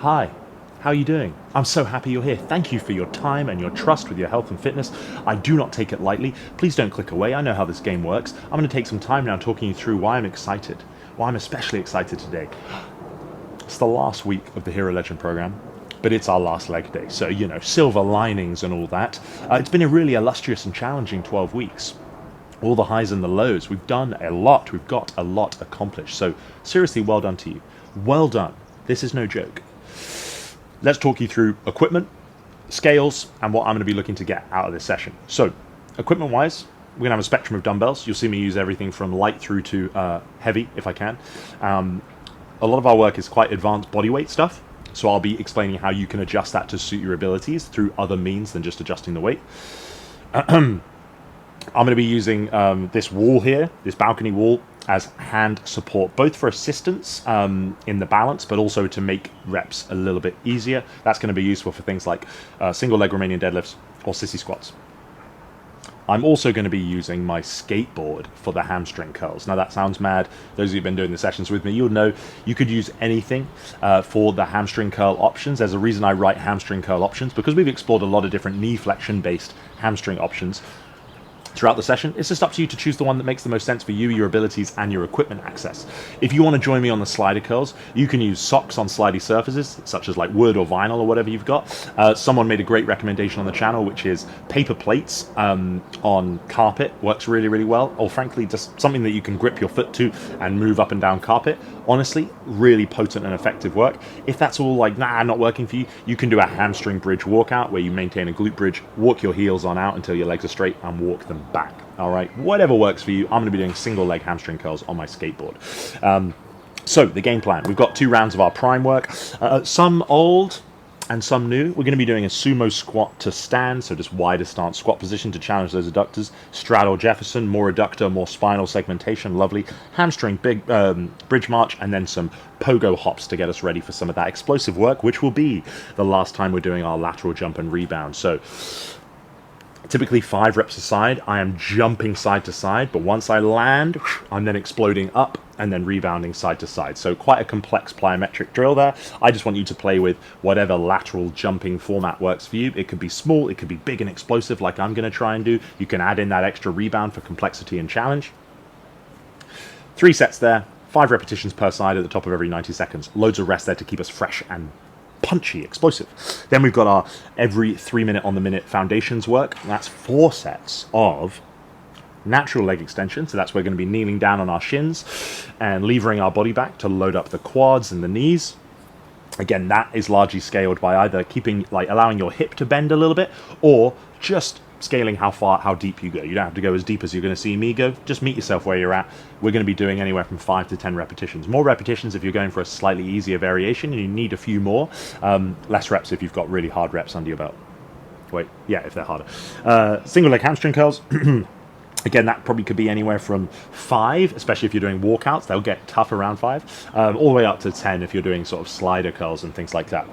Hi, how are you doing? I'm so happy you're here. Thank you for your time and your trust with your health and fitness. I do not take it lightly. Please don't click away. I know how this game works. I'm going to take some time now talking you through why I'm excited, why I'm especially excited today. It's the last week of the Hero Legend program, but it's our last leg day. So, you know, silver linings and all that. It's been a really illustrious and challenging 12 weeks. All the highs and the lows. We've done a lot. We've got a lot accomplished. So seriously, well done to you. Well done. This is no joke. Let's talk you through equipment, scales, and what I'm going to be looking to get out of this session. So, equipment-wise, we're going to have a spectrum of dumbbells. You'll see me use everything from light through to heavy, if I can. A lot of our work is quite advanced bodyweight stuff, so I'll be explaining how you can adjust that to suit your abilities through other means than just adjusting the weight. I'm going to be using this wall here, this balcony wall, as hand support, both for assistance in the balance, but also to make reps a little bit easier. That's going to be useful for things like single leg Romanian deadlifts or sissy squats. I'm also going to be using my skateboard for the hamstring curls. Now that sounds mad. Those of you who've been doing the sessions with me, you'll know you could use anything for the hamstring curl options. There's a reason I write hamstring curl options, because we've explored a lot of different knee flexion based hamstring options throughout the session. It's just up to you to choose the one that makes the most sense for you, your abilities, and your equipment access. If you want to join me on the slider curls, you can use socks on slidey surfaces, such as like wood or vinyl or whatever you've got. Someone made a great recommendation on the channel, which is paper plates on carpet. Works really, really well. Or frankly, just something that you can grip your foot to and move up and down carpet. Honestly, really potent and effective work. If that's all like, nah, not working for you, you can do a hamstring bridge walkout where you maintain a glute bridge, walk your heels on out until your legs are straight and walk them back. All right, whatever works for you. I'm going to be doing single leg hamstring curls on my skateboard. So the game plan, we've got 2 rounds of our prime work, some old and some new. We're going to be doing a sumo squat to stand, so just wider stance squat position to challenge those adductors. Straddle Jefferson, more adductor, more spinal segmentation, lovely. Hamstring, big bridge march, and then some pogo hops to get us ready for some of that explosive work, which will be the last time we're doing our lateral jump and rebound. So typically 5 reps a side. I am jumping side to side, but once I land, I'm then exploding up and then rebounding side to side. So quite a complex plyometric drill there. I just want you to play with whatever lateral jumping format works for you. It could be small, it could be big and explosive like I'm going to try and do. You can add in that extra rebound for complexity and challenge. 3 sets there, 5 repetitions per side at the top of every 90 seconds. Loads of rest there to keep us fresh and punchy, explosive. Then we've got our every 3 minute on the minute foundations work. That's 4 sets of natural leg extension. So that's where we're going to be kneeling down on our shins and levering our body back to load up the quads and the knees. Again, that is largely scaled by either allowing your hip to bend a little bit, or just scaling how deep you go. You don't have to go as deep as you're going to see me go. Just meet yourself where you're at. We're going to be doing anywhere from 5 to 10 repetitions. More repetitions if you're going for a slightly easier variation and you need a few more. Less reps if you've got really hard reps under your belt. Wait, yeah, if they're harder. Single leg hamstring curls. Again, that probably could be anywhere from 5, especially if you're doing walkouts. They'll get tough around 5. All the way up to 10 if you're doing sort of slider curls and things like that.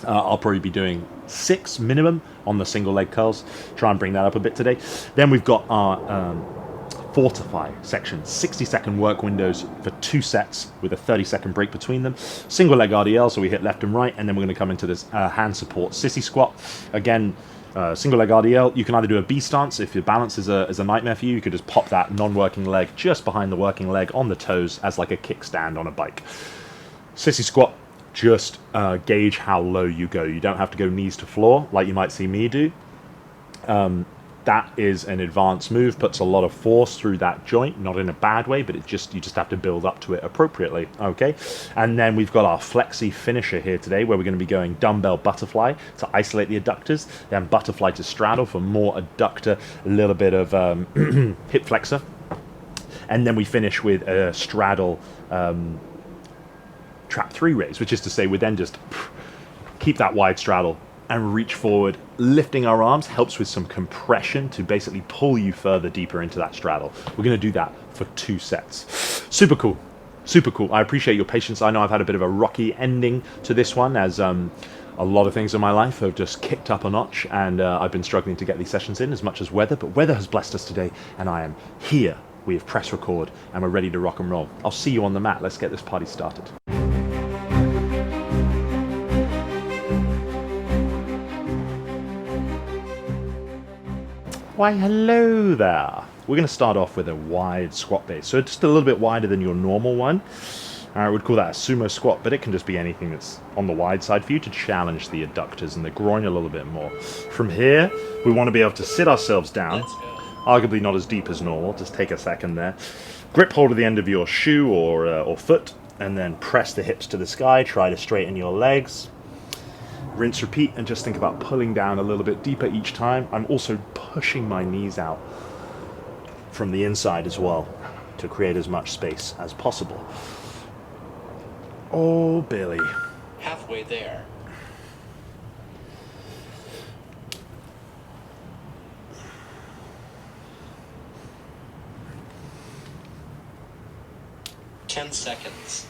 I'll probably be doing 6 minimum on the single leg curls. Try and bring that up a bit today. Then we've got our Fortify section. 60-second work windows for 2 sets with a 30-second break between them. Single leg RDL, so we hit left and right, and then we're going to come into this hand support sissy squat. Again, single leg RDL, you can either do a B stance if your balance is a nightmare for you. You could just pop that non-working leg just behind the working leg on the toes as like a kickstand on a bike. Sissy squat, just gauge how low you go. You don't have to go knees to floor like you might see me do. That is an advanced move, puts a lot of force through that joint, not in a bad way, but you just have to build up to it appropriately, okay? And then we've got our flexi finisher here today, where we're going to be going dumbbell butterfly to isolate the adductors, then butterfly to straddle for more adductor, a little bit of hip flexor, and then we finish with a straddle trap 3 raise, which is to say we then just keep that wide straddle and reach forward. Lifting our arms helps with some compression to basically pull you further deeper into that straddle. We're going to do that for 2 sets. Super cool. Super cool. I appreciate your patience. I know I've had a bit of a rocky ending to this one, as a lot of things in my life have just kicked up a notch, and I've been struggling to get these sessions in as much as weather, but weather has blessed us today, and I am here. We have pressed record, and we're ready to rock and roll. I'll see you on the mat. Let's get this party started. Why, hello there. We're going to start off with a wide squat base. So it's just a little bit wider than your normal one. I would call that a sumo squat, but it can just be anything that's on the wide side for you to challenge the adductors and the groin a little bit more. From here, we want to be able to sit ourselves down, arguably not as deep as normal. Just take a second there. Grip hold of the end of your shoe or foot, and then press the hips to the sky. Try to straighten your legs. Rinse, repeat, and just think about pulling down a little bit deeper each time. I'm also pushing my knees out from the inside as well to create as much space as possible. Oh, Billy. Halfway there. Ten seconds.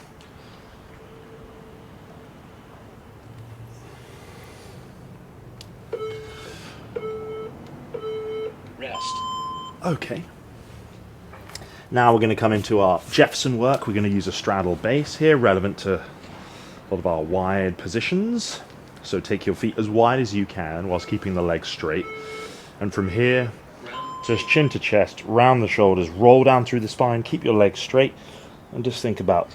Rest. Okay. Now we're going to come into our Jefferson work. We're going to use a straddle base here, relevant to a lot of our wide positions. So take your feet as wide as you can whilst keeping the legs straight. And from here, just chin to chest, round the shoulders, roll down through the spine, keep your legs straight, and just think about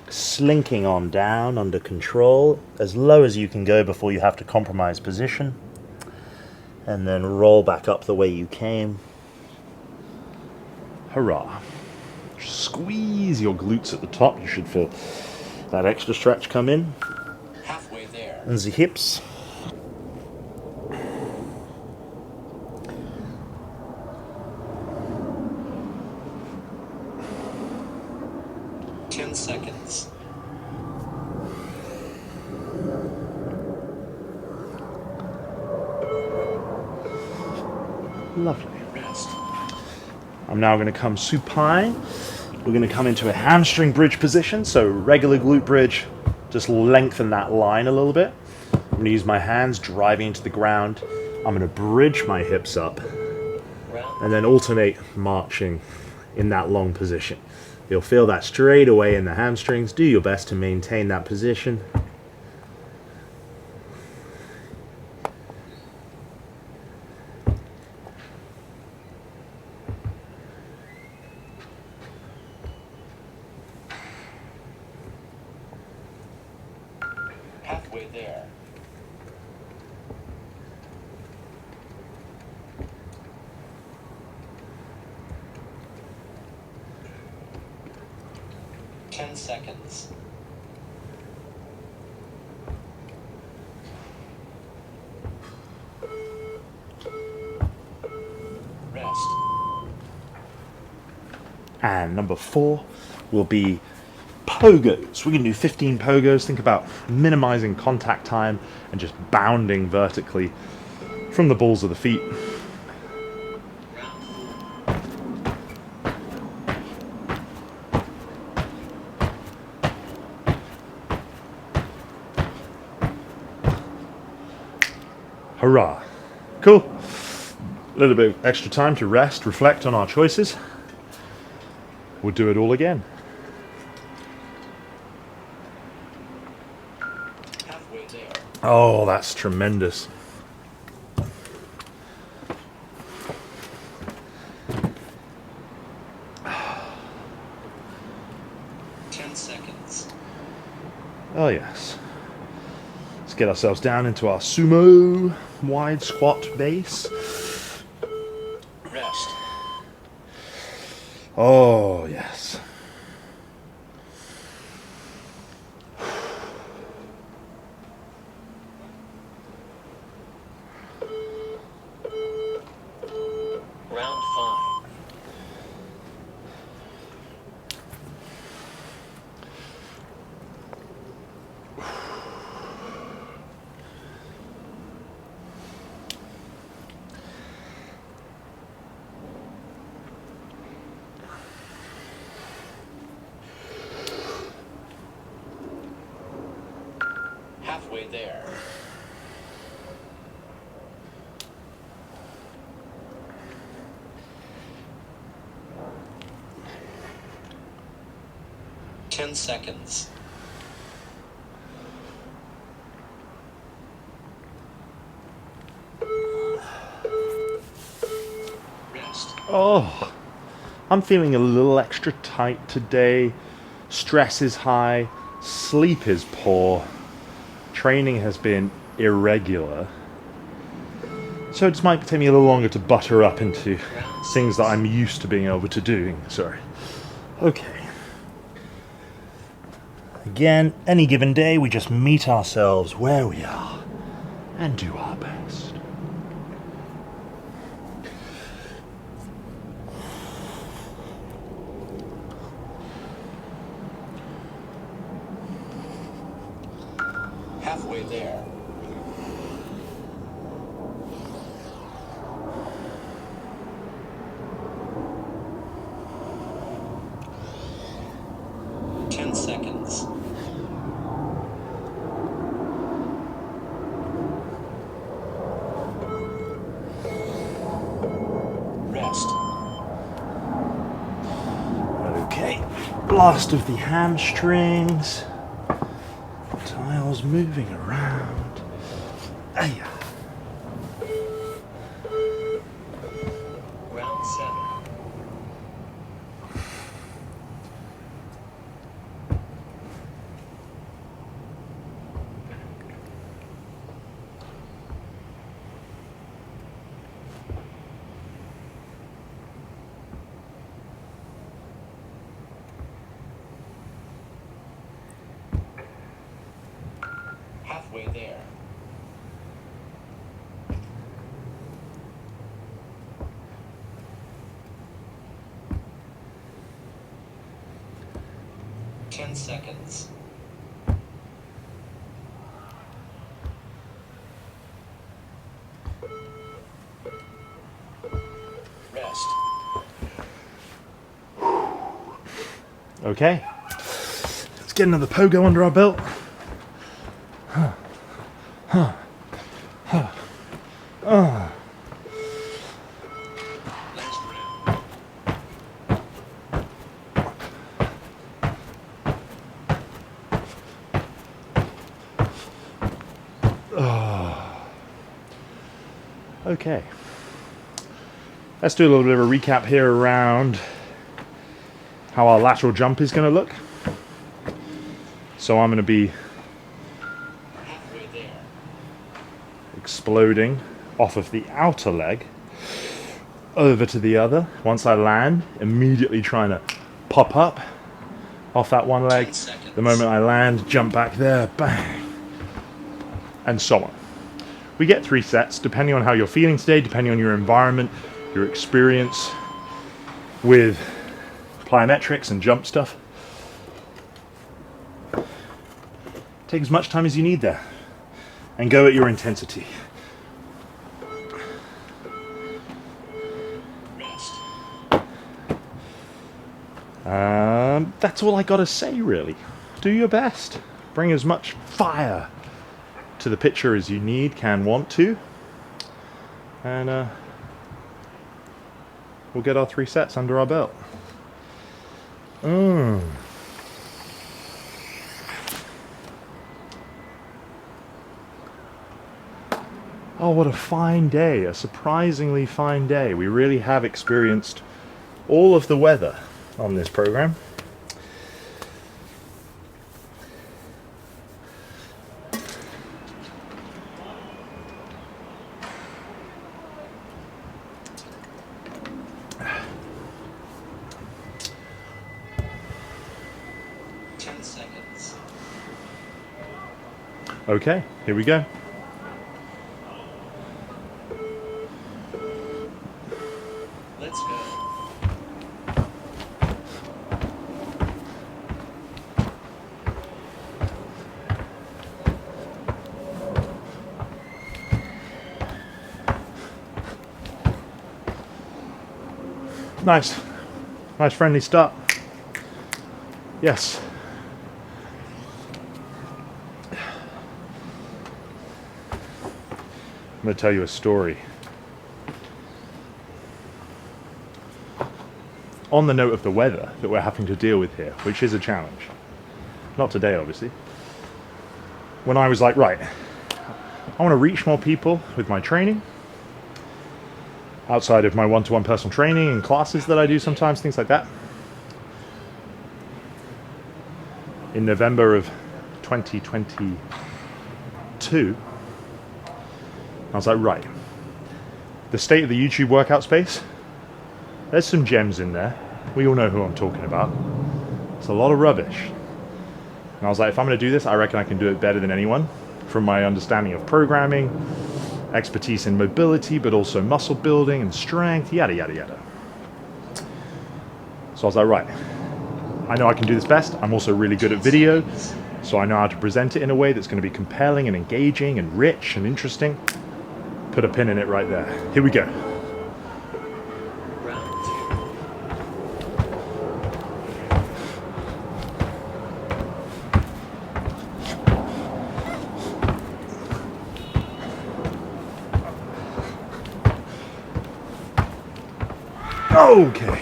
slinking on down under control, as low as you can go before you have to compromise position. And then roll back up the way you came. Hurrah. Squeeze your glutes at the top. You should feel that extra stretch come in. Halfway there. And the hips. Seconds. Lovely. Rest. I'm now going to come supine. We're going to come into a hamstring bridge position. So regular glute bridge, just lengthen that line a little bit. I'm going to use my hands driving into the ground. I'm going to bridge my hips up and then alternate marching in that long position. You'll feel that straight away in the hamstrings. Do your best to maintain that position. Halfway there. Seconds. Rest. And number 4 will be Pogos. We're going to do 15 Pogos. Think about minimizing contact time and just bounding vertically from the balls of the feet. Hurrah. Cool. A little bit of extra time to rest, reflect on our choices. We'll do it all again. Halfway there. Oh, that's tremendous. Seconds. Oh, yes. Let's get ourselves down into our sumo wide squat base. Rest. Oh, yes. Round 5. Halfway there. Ten seconds. Oh, I'm feeling a little extra tight today. Stress is high, sleep is poor, training has been irregular. So it just might take me a little longer to butter up into things that I'm used to being able to doing. Sorry. Okay. Again, any given day, we just meet ourselves where we are and do our best. Halfway there. Seconds. Rest. Okay, blast of the hamstrings. Tiles moving around. Ayah. Round 7. Halfway there. Ten seconds. Rest. Okay, let's get another pogo under our belt. Last round. Okay, let's do a little bit of a recap here around how our lateral jump is going to look. So I'm going to be Halfway there. exploding off of the outer leg over to the other. Once I land, immediately trying to pop up off that one leg. 10 seconds. The moment I land, jump back there, bang, and so on. We get 3 sets, depending on how you're feeling today, depending on your environment, your experience with plyometrics and jump stuff. Take as much time as you need there and go at your intensity. Rest. That's all I gotta say, really. Do your best. Bring as much fire to the picture as you need, can, want to. And we'll get our 3 sets under our belt. Oh, what a fine day, a surprisingly fine day. We really have experienced all of the weather on this program. Okay, here we go. Let's go. Nice. Nice friendly start. Yes. I'm going to tell you a story. On the note of the weather that we're having to deal with here, which is a challenge. Not today, obviously. When I was like, right, I want to reach more people with my training. outside of my one-to-one personal training and classes that I do sometimes, things like that. In November of 2022, I was like, right, the state of the YouTube workout space, there's some gems in there. We all know who I'm talking about. It's a lot of rubbish. And I was like, if I'm going to do this, I reckon I can do it better than anyone, from my understanding of programming, expertise in mobility, but also muscle building and strength, yada, yada, yada. So I was like, right, I know I can do this best. I'm also really good at video, so I know how to present it in a way that's going to be compelling and engaging and rich and interesting. Put a pin in it right there. Here we go. Round 2. Okay.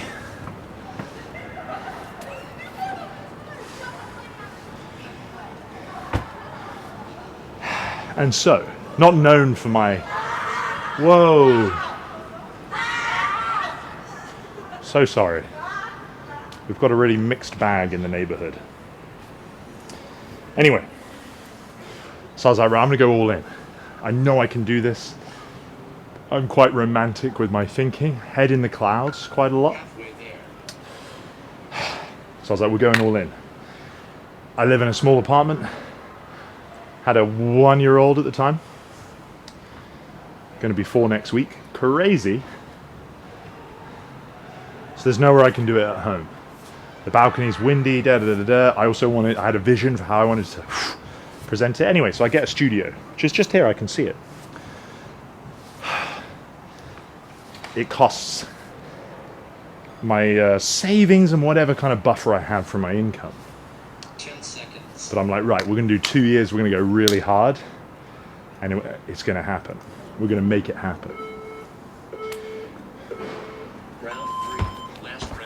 And so, not known for my... Whoa. So sorry. We've got a really mixed bag in the neighborhood. Anyway. So I was like, right, I'm going to go all in. I know I can do this. I'm quite romantic with my thinking. Head in the clouds quite a lot. Halfway there. So I was like, we're going all in. I live in a small apartment. Had a 1-year-old at the time. Going to be 4 next week. Crazy. So there's nowhere I can do it at home. The balcony's windy, da da da da. I had a vision for how I wanted to present it. Anyway, so I get a studio, which is just here, I can see it. It costs my savings and whatever kind of buffer I have from my income. 10 seconds. But I'm like, right, we're going to do 2 years, we're going to go really hard, and it's going to happen. We're going to make it happen. Round 3. Last round.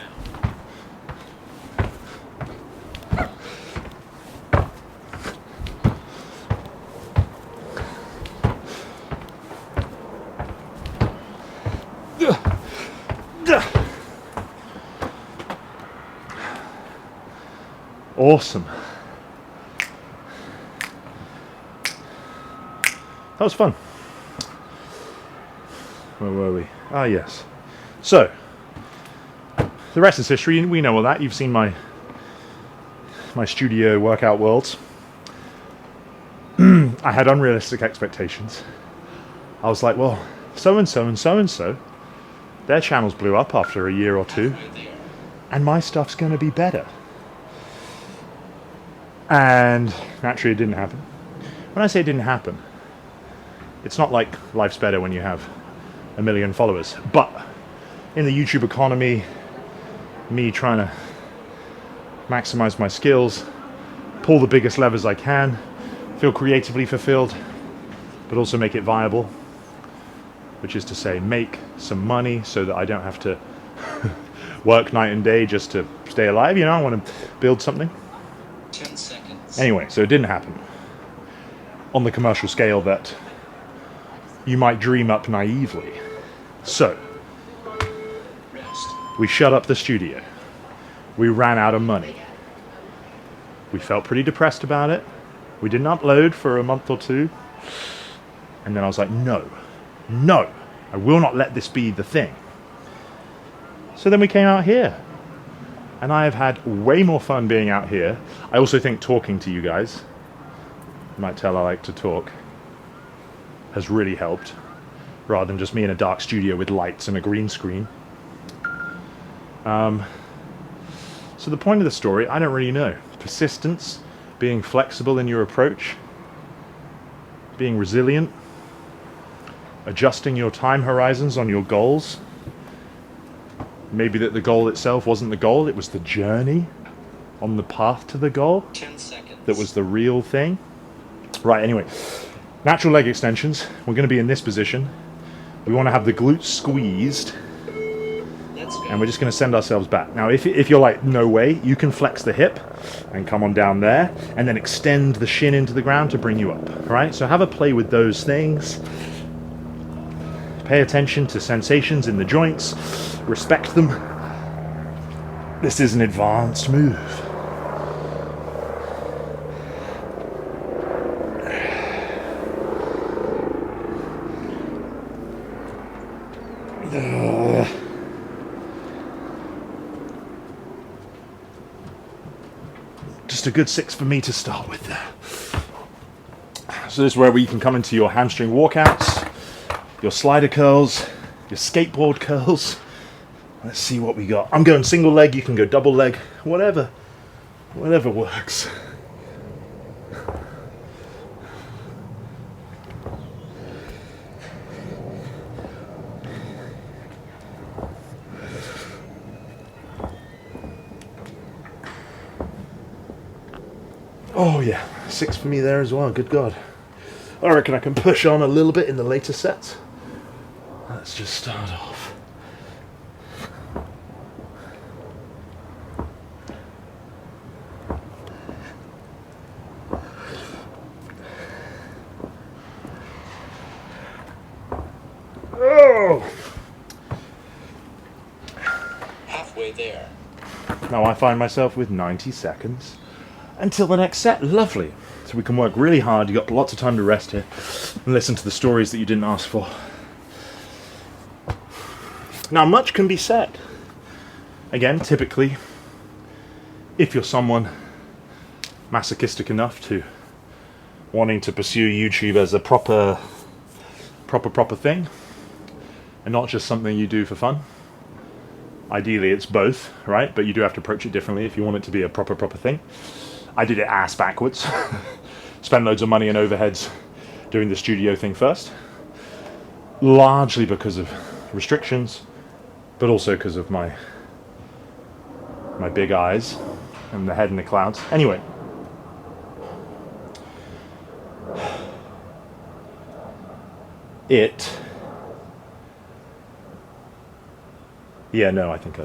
Awesome. That was fun. Where were we? Ah, yes. So, the rest is history. We know all that. You've seen my studio workout worlds. I had unrealistic expectations. I was like, well, so-and-so and so-and-so, their channels blew up after a year or two, Halfway there. and my stuff's going to be better. And naturally, it didn't happen. When I say it didn't happen, it's not like life's better when you have 1 million followers. But in the YouTube economy, me trying to maximize my skills, pull the biggest levers I can, feel creatively fulfilled, but also make it viable, which is to say, make some money so that I don't have to work night and day just to stay alive. You know, I want to build something. 10 seconds. Anyway, so it didn't happen on the commercial scale that you might dream up naively. So, Rest. we shut up the studio. We ran out of money. We felt pretty depressed about it. We didn't upload for a month or two. And then I was like, no, I will not let this be the thing. So then we came out here. And I have had way more fun being out here. I also think talking to you guys, you might tell I like to talk, has really helped, rather than just me in a dark studio with lights and a green screen. So the point of the story, I don't really know. Persistence, being flexible in your approach, being resilient, adjusting your time horizons on your goals. Maybe that the goal itself wasn't the goal, it was the journey on the path to the goal 10 seconds. that was the real thing. Right, anyway, natural leg extensions. We're going to be in this position. We want to have the glutes squeezed, Let's go. and we're just going to send ourselves back. Now, if you're like, no way, you can flex the hip and come on down there, and then extend the shin into the ground to bring you up, right? So have a play with those things. Pay attention to sensations in the joints. Respect them. This is an advanced move. Just a good 6 for me to start with there. So this is where you can come into your hamstring walkouts, your slider curls, your skateboard curls. Let's see what we got. I'm going single leg, you can go double leg, whatever works. Oh yeah, 6 for me there as well, good God. I reckon I can push on a little bit in the later sets. Let's just start off. Oh! Halfway there. Now I find myself with 90 seconds until the next set. Lovely. So we can work really hard. You've got lots of time to rest here and listen to the stories that you didn't ask for. Now much can be said. Again, typically, if you're someone masochistic enough to wanting to pursue YouTube as a proper thing, and not just something you do for fun. Ideally it's both, right? But you do have to approach it differently if you want it to be a proper thing. I did it ass backwards. Spent loads of money and overheads doing the studio thing first. Largely because of restrictions, but also because of my big eyes and the head in the clouds. Anyway. Yeah, no, I think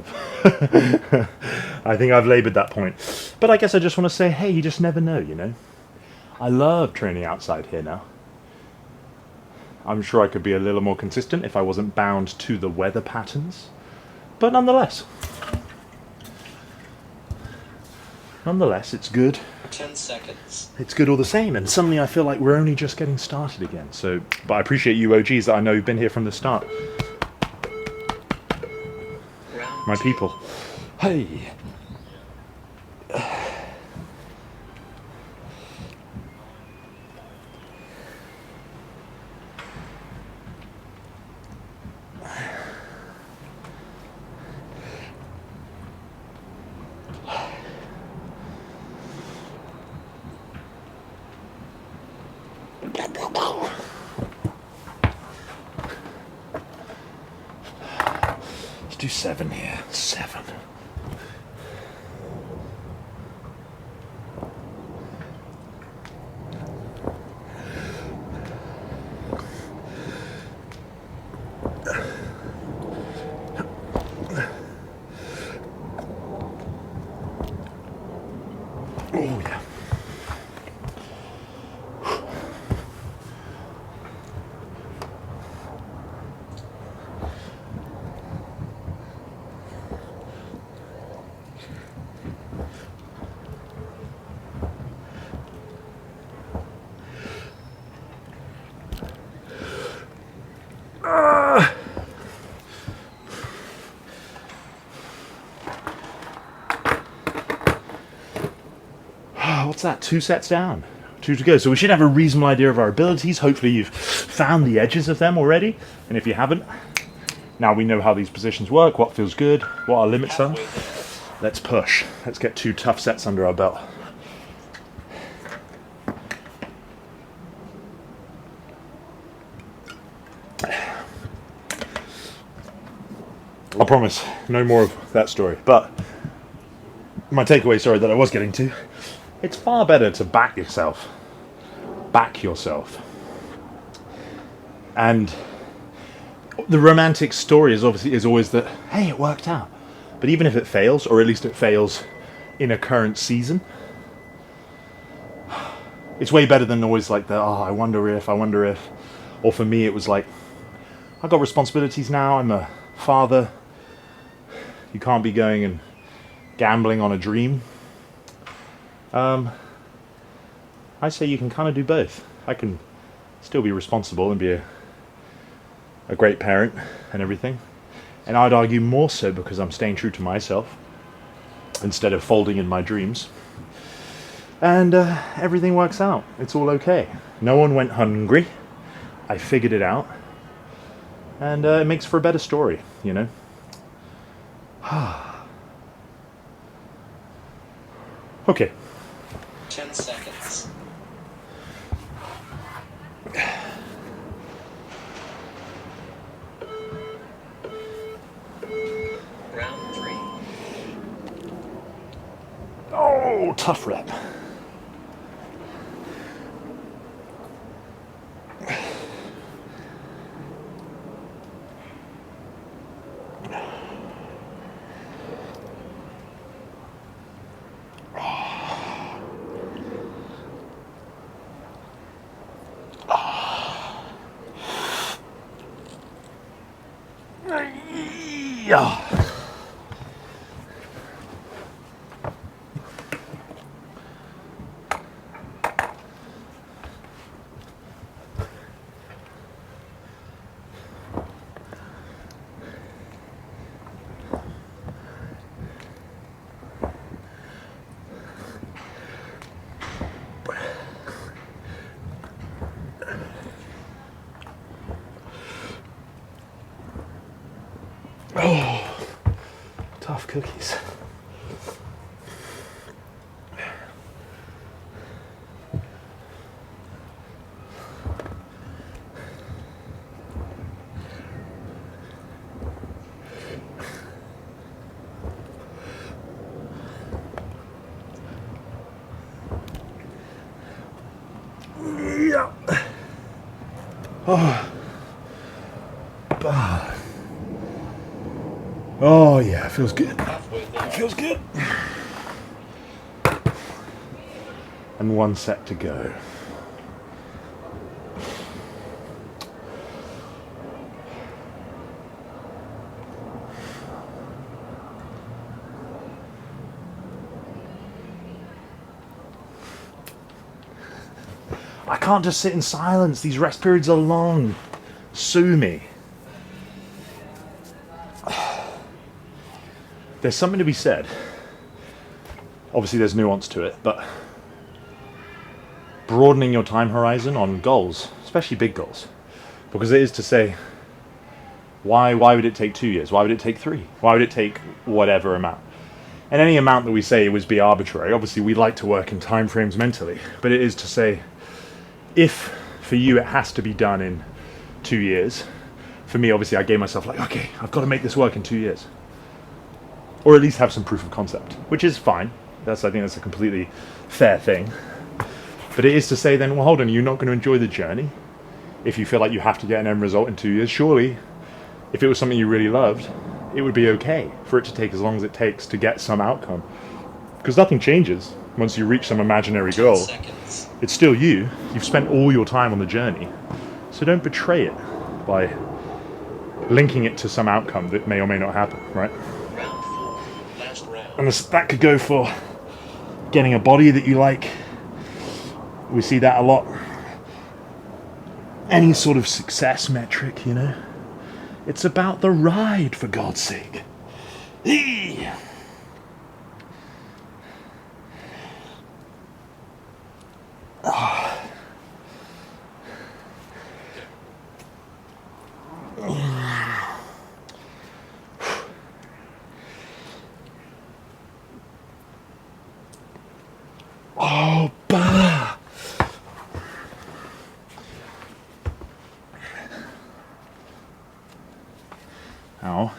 I've labored that point. But I guess I just want to say, hey, you just never know, you know? I love training outside here now. I'm sure I could be a little more consistent if I wasn't bound to the weather patterns. But nonetheless, it's good. 10 seconds. It's good all the same, and suddenly I feel like we're only just getting started again. So, but I appreciate you OGs that I know have been here from the start. My people. Hey. Let's do 7 here. 7. Oh yeah. What's that? 2 sets down. 2 to go. So we should have a reasonable idea of our abilities. Hopefully you've found the edges of them already. And if you haven't, now we know how these positions work, what feels good, what our limits are. Let's push. Let's get 2 tough sets under our belt. I promise, no more of that story. But my takeaway, sorry, that I was getting to, it's far better to back yourself. Back yourself. And the romantic story is always that, hey, it worked out. But even if it fails, or at least it fails in a current season, it's way better than always like the, oh, I wonder if. Or for me, it was like, I've got responsibilities now. I'm a father. You can't be going and gambling on a dream. I say you can kind of do both. I can still be responsible and be a great parent and everything. And I'd argue more so because I'm staying true to myself instead of folding in my dreams. And everything works out. It's all okay. No one went hungry. I figured it out. And it makes for a better story, you know? Okay. 10 seconds. Round 3. Oh, tough rep. Yeah. Oh, tough cookies. Yeah. Oh. Oh yeah, it feels good. Halfway there. It feels good. And one set to go. I can't just sit in silence. These rest periods are long. Sue me. There's something to be said. Obviously there's nuance to it, but broadening your time horizon on goals, especially big goals. Because it is to say, why would it take 2 years? Why would it take 3? Why would it take whatever amount? And any amount that we say would be arbitrary. Obviously we like to work in time frames mentally, but it is to say, if for you it has to be done in 2 years, for me obviously I gave myself like, okay, I've got to make this work in 2 years. Or at least have some proof of concept, which is fine. I think that's a completely fair thing. But it is to say then, well, hold on, you're not going to enjoy the journey if you feel like you have to get an end result in 2 years. Surely, if it was something you really loved, it would be okay for it to take as long as it takes to get some outcome. Because nothing changes once you reach some imaginary 10 goal. seconds. It's still you. You've spent all your time on the journey. So don't betray it by linking it to some outcome that may or may not happen, right? Round 4. Last round. And that could go for getting a body that you like. We see that a lot. Any sort of success metric, you know. It's about the ride, for God's sake. Eee! Oh, bah! Ow.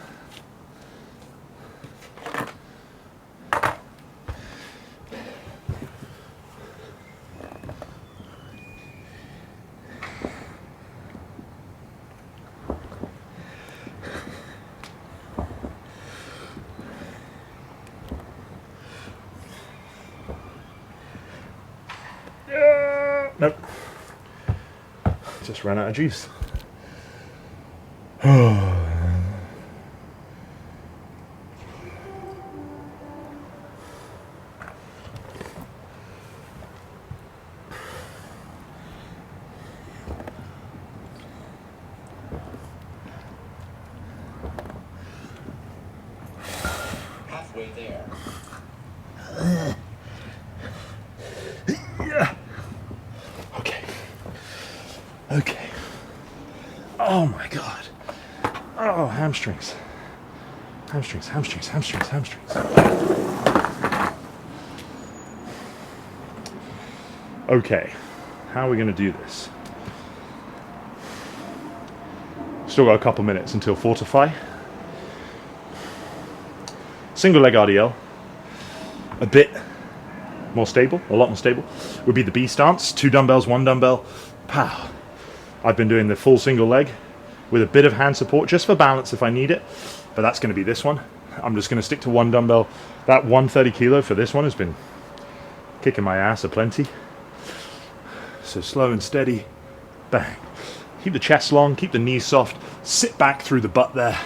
Nope. Just ran out of juice. Halfway there. Okay. Okay. Oh my god. Oh, hamstrings. Hamstrings, hamstrings, hamstrings, hamstrings. Okay. How are we going to do this? Still got a couple minutes until Fortify. Single leg RDL. A bit more stable, a lot more stable, would be the B stance. 2 dumbbells, 1 dumbbell. Pow. I've been doing the full single leg with a bit of hand support just for balance if I need it, but that's going to be this one. I'm just going to stick to 1 dumbbell. That 130 kilo for this one has been kicking my ass aplenty. So slow and steady, bang. Keep the chest long, keep the knees soft, sit back through the butt there.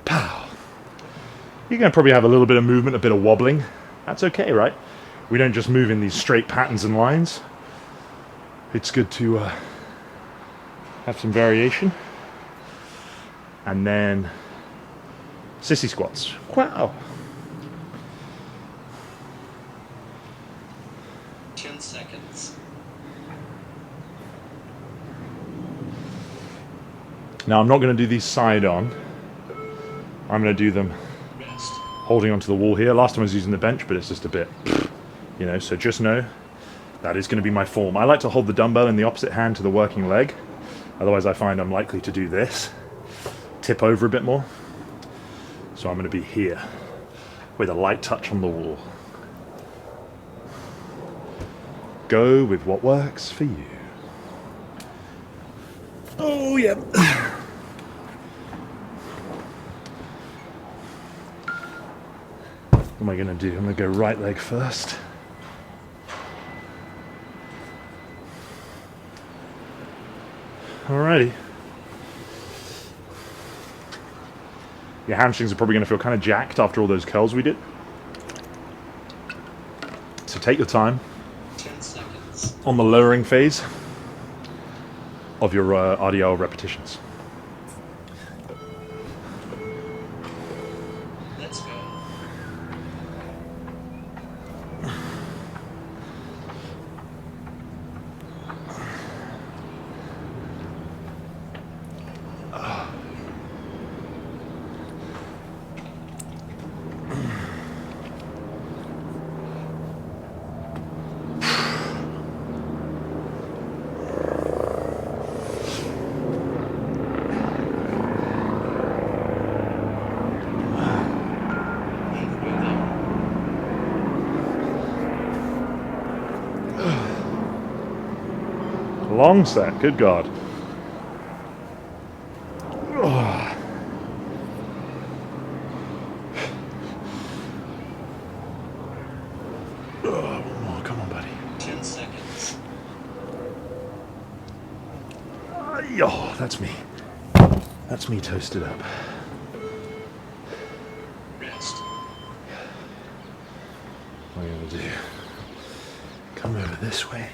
Pow. You're going to probably have a little bit of movement, a bit of wobbling. That's okay, right? We don't just move in these straight patterns and lines. It's good to have some variation. And then sissy squats. Wow. 10 seconds. Now I'm not going to do these side on. I'm going to do them Rest. holding onto the wall here. Last time I was using the bench, but it's just a bit, you know, so just know that is going to be my form. I like to hold the dumbbell in the opposite hand to the working leg. Otherwise I find I'm likely to do this. Tip over a bit more. So I'm going to be here with a light touch on the wall. Go with what works for you. Oh, yeah. What am I going to do? I'm going to go right leg first. Alrighty. Your hamstrings are probably going to feel kind of jacked after all those curls we did. So take your time 10 seconds. on the lowering phase of your RDL repetitions. Let's go. Halfway there. Long set, good God. Oh, come on, buddy. 10 seconds. Oh, that's me. That's me toasted up. Rest. What am I going to do? Come over this way.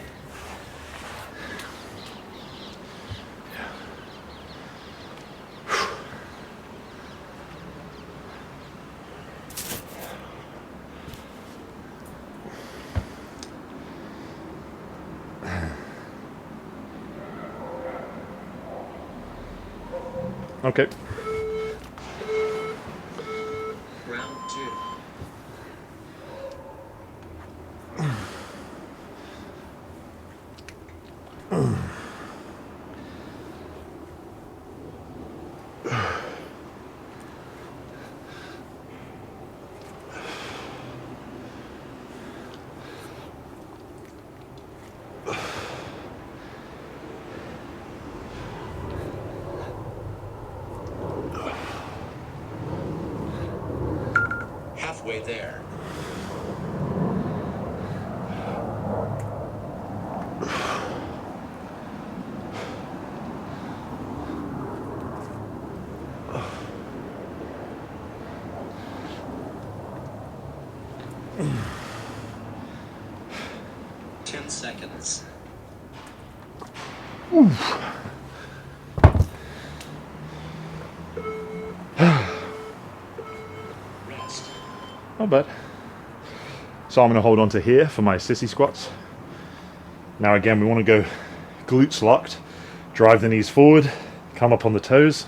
Okay. Round 2. Halfway there. seconds. Rest. Not bad. So I'm going to hold on to here for my sissy squats. Now again, we want to go glutes locked. Drive the knees forward, come up on the toes.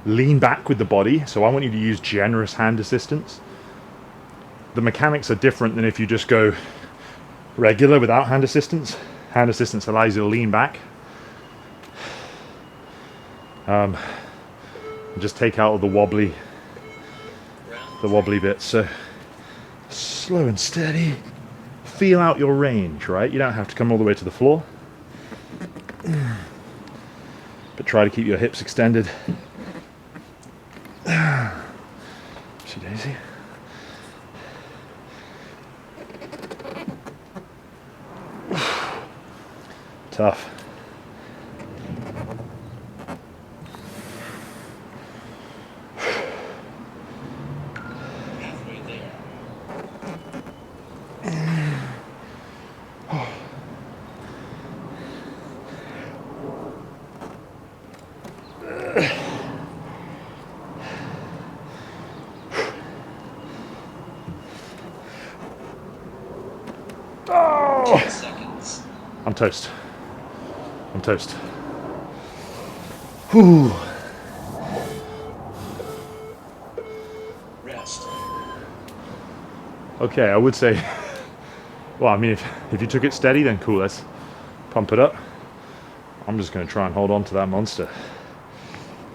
Lean back with the body. So I want you to use generous hand assistance. The mechanics are different than if you just go regular without hand assistance. Hand assistance allows you to lean back. And just take out all the wobbly bits. So slow and steady. Feel out your range, right? You don't have to come all the way to the floor. But try to keep your hips extended. Oopsie daisy. Tough. Halfway there. Oh! 10 seconds. I'm toast. I'm toast. Whew. Rest. Okay, I would say, well, I mean, if you took it steady, then cool, let's pump it up. I'm just going to try and hold on to that monster.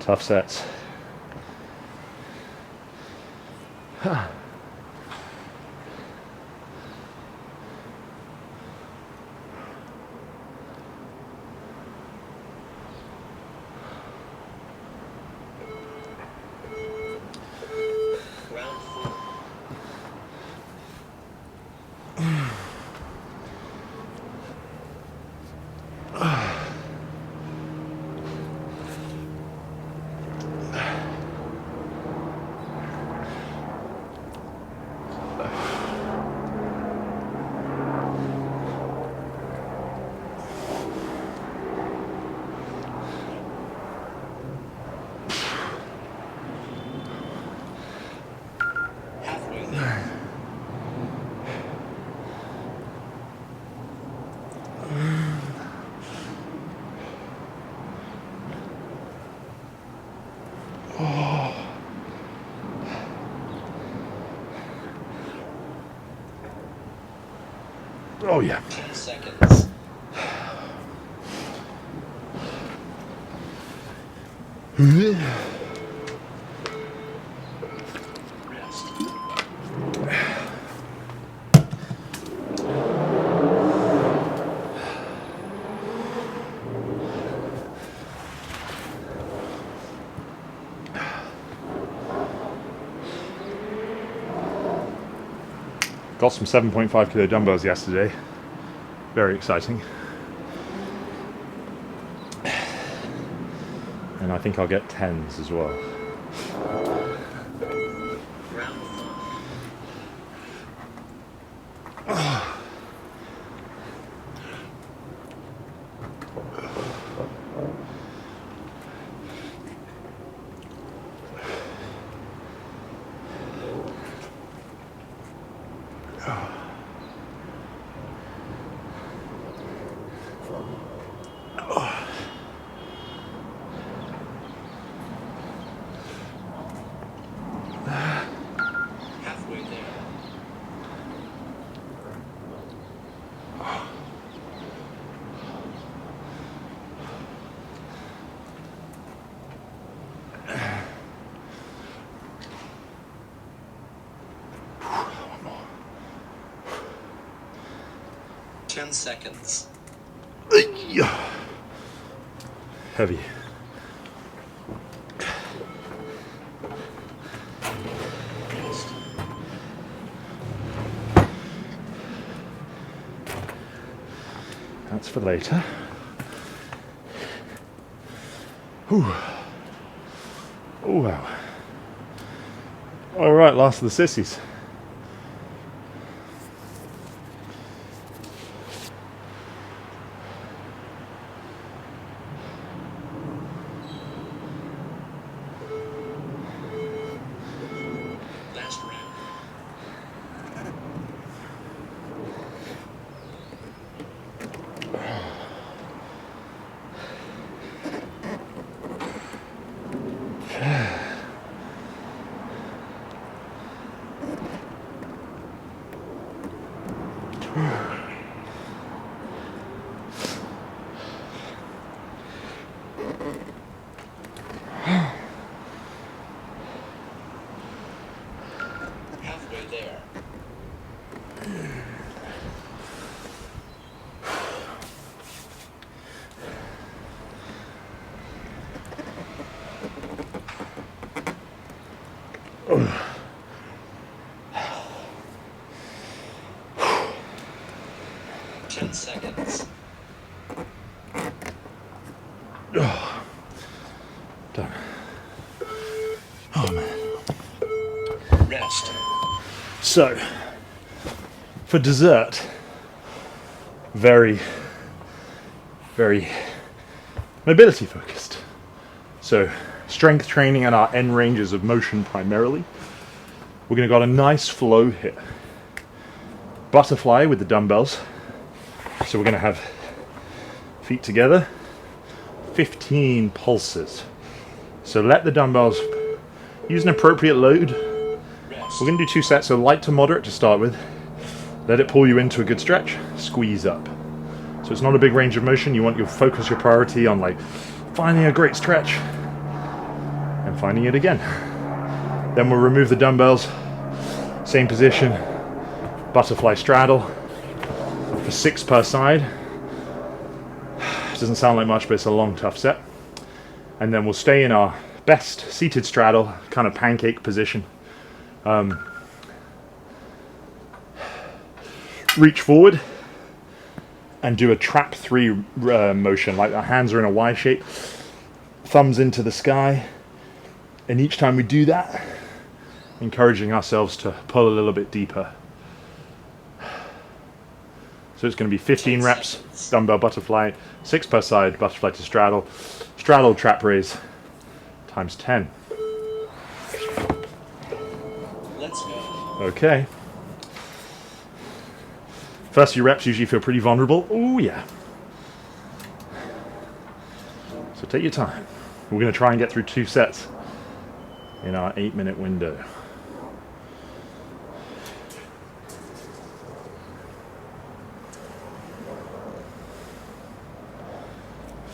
Tough sets. Round 4. Halfway there. Oh yeah. 10 seconds. Rest. Got some 7.5 kilo dumbbells yesterday. Very exciting. And I think I'll get 10s as well. Round 5. Halfway there. One more. 10 seconds. Heavy. Rest. That's for later. Whew. Oh wow. All right, last of the sissies. 10 seconds. Done. Oh man. Rest. So, for dessert, very mobility focused. So, strength training and our end ranges of motion primarily. We're going to got a nice flow here. Butterfly with the dumbbells. So we're going to have feet together, 15 pulses. So let the dumbbells use an appropriate load. We're going to do 2 sets, so light to moderate to start with. Let it pull you into a good stretch, squeeze up. So it's not a big range of motion. You want your focus, your priority on like finding a great stretch and finding it again. Then we'll remove the dumbbells, same position, butterfly straddle for 6 per side. Doesn't sound like much, but it's a long, tough set. And then we'll stay in our best seated straddle, kind of pancake position. Reach forward and do a trap 3 motion, like our hands are in a Y shape, thumbs into the sky. And each time we do that, encouraging ourselves to pull a little bit deeper. So it's going to be 15 reps, dumbbell butterfly, 6 per side, butterfly to straddle, straddle trap raise, times 10. Let's go. Okay. First few reps usually feel pretty vulnerable. Oh yeah. So take your time. We're going to try and get through 2 sets in our 8-minute window.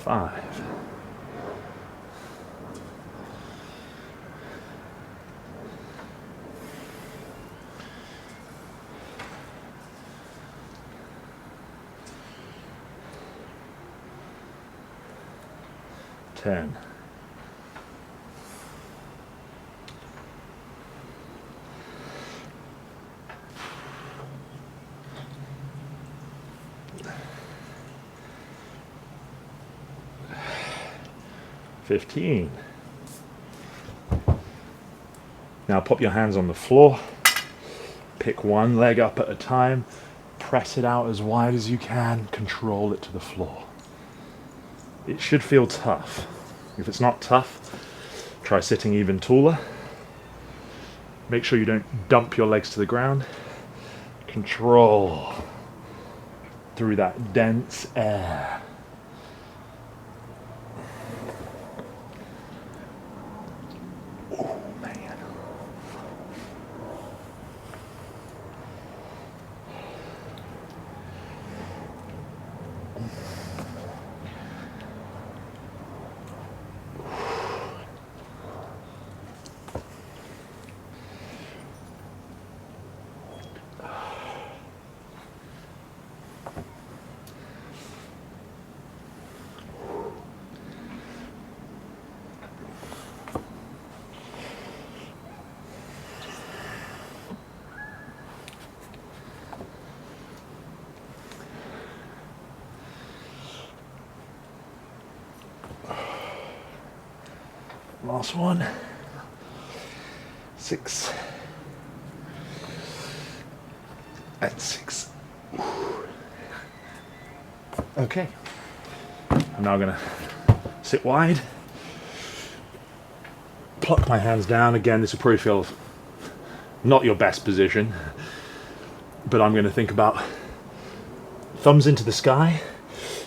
5. 10. 15. Now pop your hands on the floor, pick one leg up at a time, press it out as wide as you can, control it to the floor. It should feel tough. If it's not tough, try sitting even taller. Make sure you don't dump your legs to the ground. Control through that dense air. Oh man. Last one. 6. And 6. Okay. I'm now going to sit wide. Pluck my hands down. Again, this will probably feel not your best position, but I'm going to think about thumbs into the sky.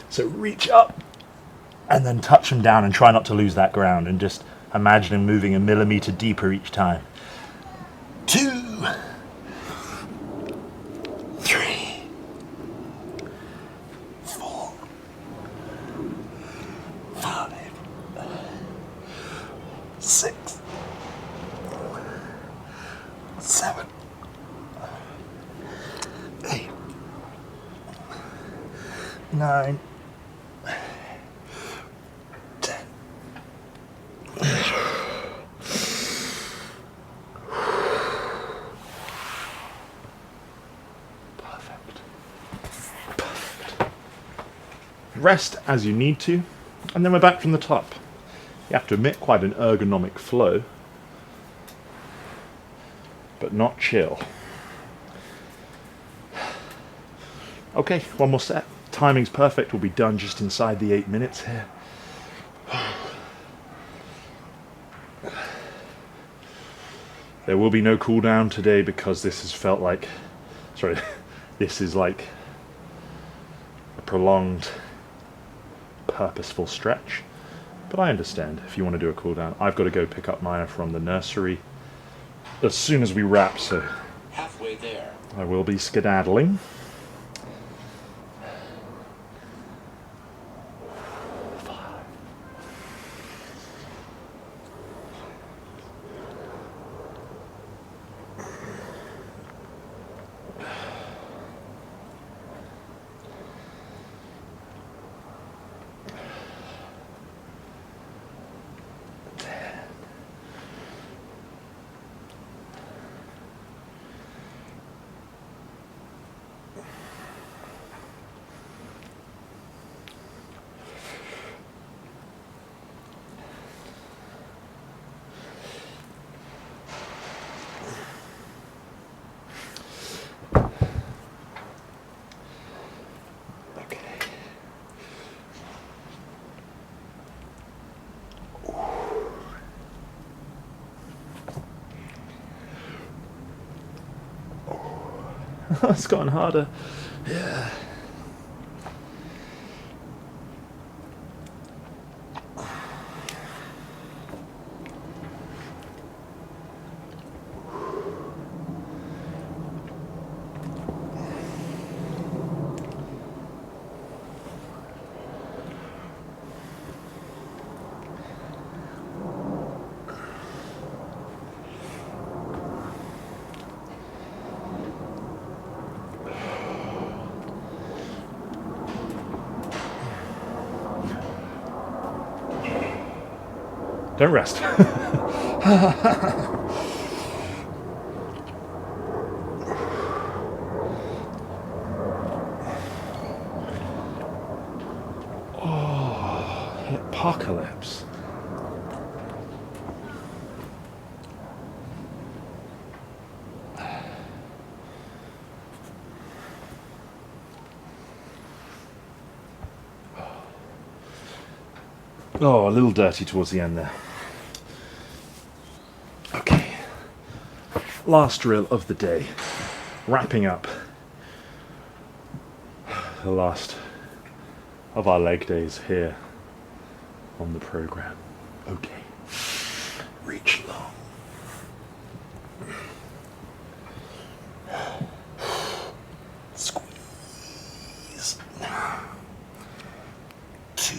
So reach up and then touch them down and try not to lose that ground, and just imagine them moving a millimeter deeper each time. 2, 3, 4, 5, 6, 7, 8, 9, 10. Rest as you need to, and then we're back from the top. You have to admit, quite an ergonomic flow, but not chill. Okay, one more set. Timing's perfect, we'll be done just inside the 8 minutes here. There will be no cool down today because this has felt like, this is like a prolonged, purposeful stretch. But I understand if you want to do a cool down. I've got to go pick up Maya from the nursery as soon as we wrap, so Halfway there. I will be skedaddling. It's gotten harder. Yeah. Don't rest. Oh, apocalypse. Oh, a little dirty towards the end there. Okay. Last drill of the day. Wrapping up the last of our leg days here on the program. Okay. Reach long. Squeeze. 2.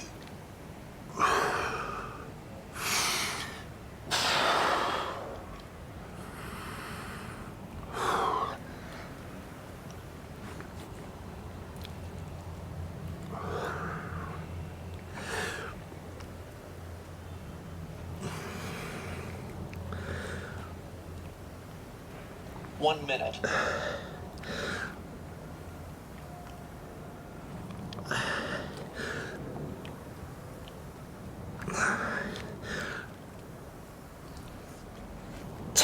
One minute.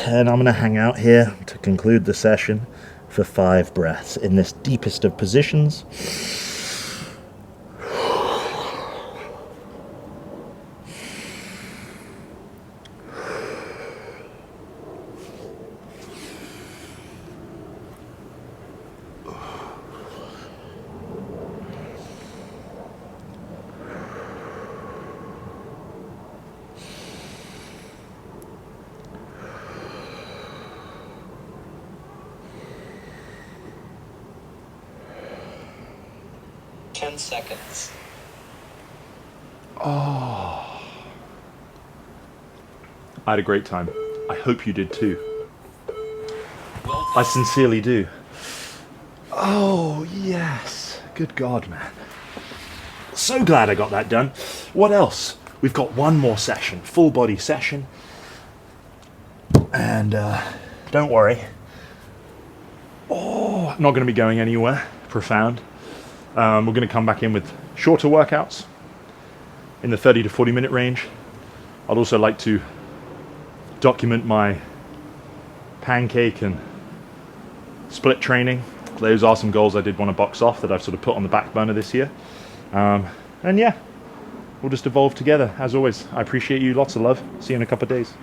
I'm going to hang out here to conclude the session for 5 breaths in this deepest of positions. Seconds. Oh. I had a great time. I hope you did too. I sincerely do. Oh, yes. Good God, man. So glad I got that done. What else? We've got one more session, full body session. And don't worry. Oh, I'm not going to be going anywhere profound. We're going to come back in with shorter workouts in the 30 to 40 minute range. I'd also like to document my pancake and split training. Those are some goals I did want to box off that I've sort of put on the back burner this year. And yeah, we'll just evolve together. As always, I appreciate you. Lots of love. See you in a couple of days.